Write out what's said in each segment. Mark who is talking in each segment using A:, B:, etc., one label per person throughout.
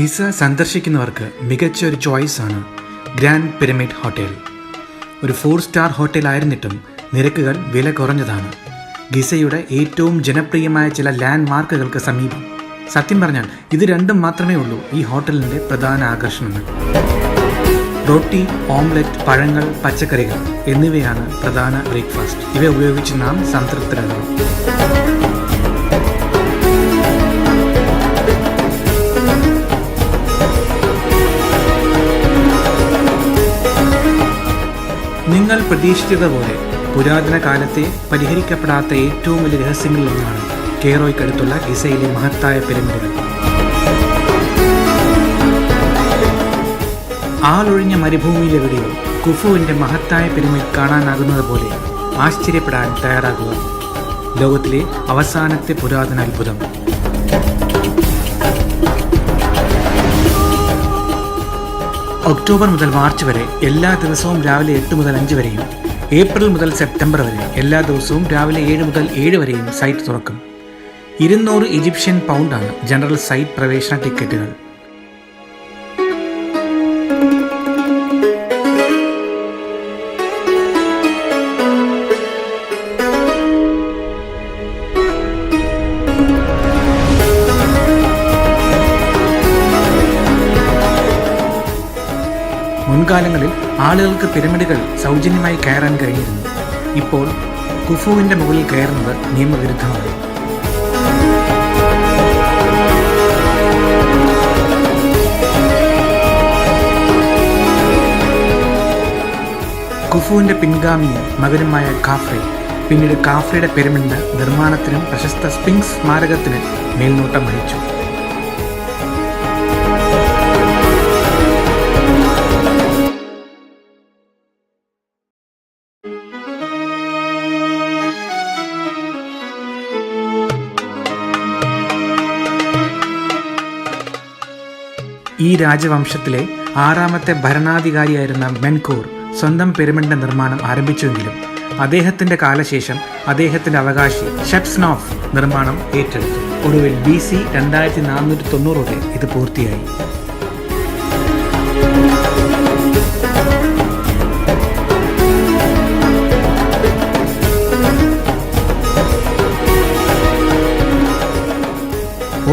A: Giza സന്ദർശിക്കുന്നവർക്ക് മികച്ച ഒരു ചോയ്സാണ് grand pyramid hotel. ഒരു 4 സ്റ്റാർ ഹോട്ടൽ ആയിരുന്നിട്ടും നിരക്കുകൾ വില കുറഞ്ഞതാണ്. ഗിസയുടെ ഏറ്റവും ജനപ്രിയമായ ചില ലാൻഡ് മാർക്കുകൾക്ക് സമീപം. സത്യം പറഞ്ഞാൽ ഇത് രണ്ടും മാത്രമേ ഉള്ളൂ ഈ ഹോട്ടലിൻ്റെ പ്രധാന ആകർഷണങ്ങൾ. റൊട്ടി, ഓംലെറ്റ്, പഴങ്ങൾ, പച്ചക്കറികൾ എന്നിവയാണ് പ്രധാന ബ്രേക്ക്ഫാസ്റ്റ്. ഇവ ഉപയോഗിച്ച് നാം സംതൃപ്തരാകണം. നിങ്ങൾ പ്രതീക്ഷിച്ചതുപോലെ പുരാതന കാലത്തെ പരിഹരിക്കപ്പെടാത്ത ഏറ്റവും വലിയ രഹസ്യങ്ങളിലൊന്നാണ് കെയ്റോയ്ക്കടുത്തുള്ള ഗിസയിലെ മഹത്തായ പിരമിഡുകൾ. ആളൊഴിഞ്ഞ മരുഭൂമിയിലെവിടെയോ കുഫുവിൻ്റെ മഹത്തായ പിരമിഡ് കാണാനാകുന്നത് പോലെ ആശ്ചര്യപ്പെടാൻ തയ്യാറാകുക. ലോകത്തിലെ അവസാനത്തെ പുരാതന അത്ഭുതം. ഒക്ടോബർ മുതൽ മാർച്ച് വരെ എല്ലാ ദിവസവും രാവിലെ 8 മുതൽ 5 വരെയും ഏപ്രിൽ മുതൽ സെപ്റ്റംബർ വരെ എല്ലാ ദിവസവും രാവിലെ 7 മുതൽ 7 വരെയും സൈറ്റ് തുറക്കും. 200 ഈജിപ്ഷ്യൻ പൗണ്ടാണ് ജനറൽ സൈറ്റ് പ്രവേശന ടിക്കറ്റുകൾ. മുൻകാലങ്ങളിൽ ആളുകൾക്ക് പിരമിഡുകൾ സൗജന്യമായി കയറാൻ കഴിഞ്ഞിരുന്നു. ഇപ്പോൾ കുഫുവിൻ്റെ മുകളിൽ കയറുന്നത് നിയമവിരുദ്ധമാണ്. കുഫുവിൻ്റെ പിൻഗാമിയും മകനുമായ ഖാഫ്രെ പിന്നീട് ഖാഫ്രയുടെ പിരമിഡിന്റെ നിർമ്മാണത്തിനും പ്രശസ്ത സ്ഫിങ്സ് സ്മാരകത്തിന് മേൽനോട്ടം വഹിച്ചു. ഈ രാജവംശത്തിലെ 6ാമത്തെ ഭരണാധികാരിയായിരുന്ന മെൻകൂർ സ്വന്തം പിരമിഡിന്റെ നിർമ്മാണം ആരംഭിച്ചുവെങ്കിലും അദ്ദേഹത്തിന്റെ കാലശേഷം അദ്ദേഹത്തിന്റെ അവകാശി ഷെപ്സ്നോഫ് നിർമ്മാണം ഏറ്റെടുത്തു. ഒടുവിൽ BC 2490 ഇത് പൂർത്തിയായി.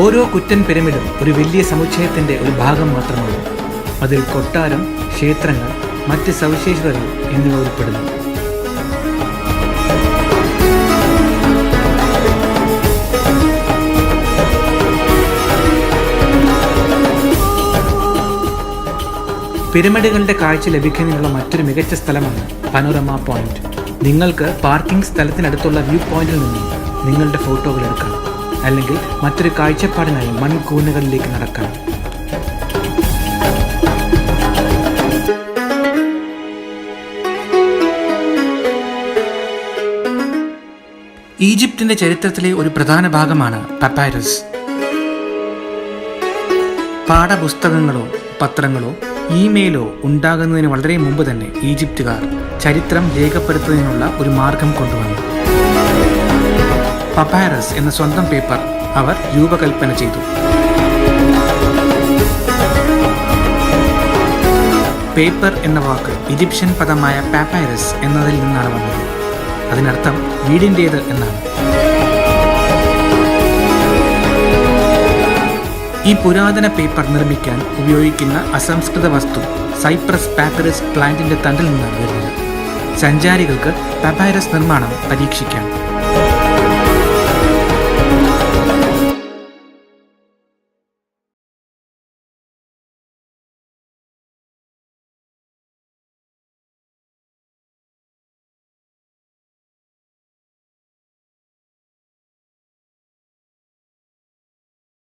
A: ഓരോ കുറ്റൻ പിരമിഡും ഒരു വലിയ സമുച്ചയത്തിൻ്റെ ഒരു ഭാഗം മാത്രമാണ്. അതിൽ കൊട്ടാരം, ക്ഷേത്രങ്ങൾ, മറ്റ് സവിശേഷതകൾ എന്നിവ ഉൾപ്പെടുന്നു. പിരമിഡുകളുടെ കാഴ്ച ലഭിക്കുന്നതിനുള്ള മറ്റൊരു മികച്ച സ്ഥലമാണ് പനോരമ പോയിന്റ്. നിങ്ങൾക്ക് പാർക്കിംഗ് സ്ഥലത്തിനടുത്തുള്ള വ്യൂ പോയിന്റിൽ നിന്നും നിങ്ങളുടെ ഫോട്ടോകൾ എടുക്കാം, അല്ലെങ്കിൽ മറ്റൊരു കാഴ്ചപ്പാടിനായി മൺകൂനുകളിലേക്ക് നടക്കാം. ഈജിപ്തിന്റെ ചരിത്രത്തിലെ ഒരു പ്രധാന ഭാഗമാണ് പപ്പൈറസ്. പാഠപുസ്തകങ്ങളോ പത്രങ്ങളോ ഇമെയിലോ ഉണ്ടാകുന്നതിന് വളരെ മുമ്പ് തന്നെ ഈജിപ്തുകാർ ചരിത്രം രേഖപ്പെടുത്തുന്നതിനുള്ള ഒരു മാർഗം കൊണ്ടുവന്നു. പപ്പൈറസ് എന്ന സ്വന്തം പേപ്പർ അവർ രൂപകൽപ്പന ചെയ്തു. പേപ്പർ എന്ന വാക്ക് ഈജിപ്ഷ്യൻ പദമായ പാപ്പൈറസ് എന്നതിൽ നിന്നാണ് വന്നത്. അതിനർത്ഥം വീടിൻ്റേത് എന്നാണ്. ഈ പുരാതന പേപ്പർ നിർമ്മിക്കാൻ ഉപയോഗിക്കുന്ന അസംസ്കൃത വസ്തു സൈപ്രസ് പാപ്പിറസ് പ്ലാന്റിന്റെ തണ്ടിൽ നിന്നാണ് വരുന്നത്. സഞ്ചാരികൾക്ക് പപ്പൈറസ് നിർമ്മാണം പരീക്ഷിക്കാം.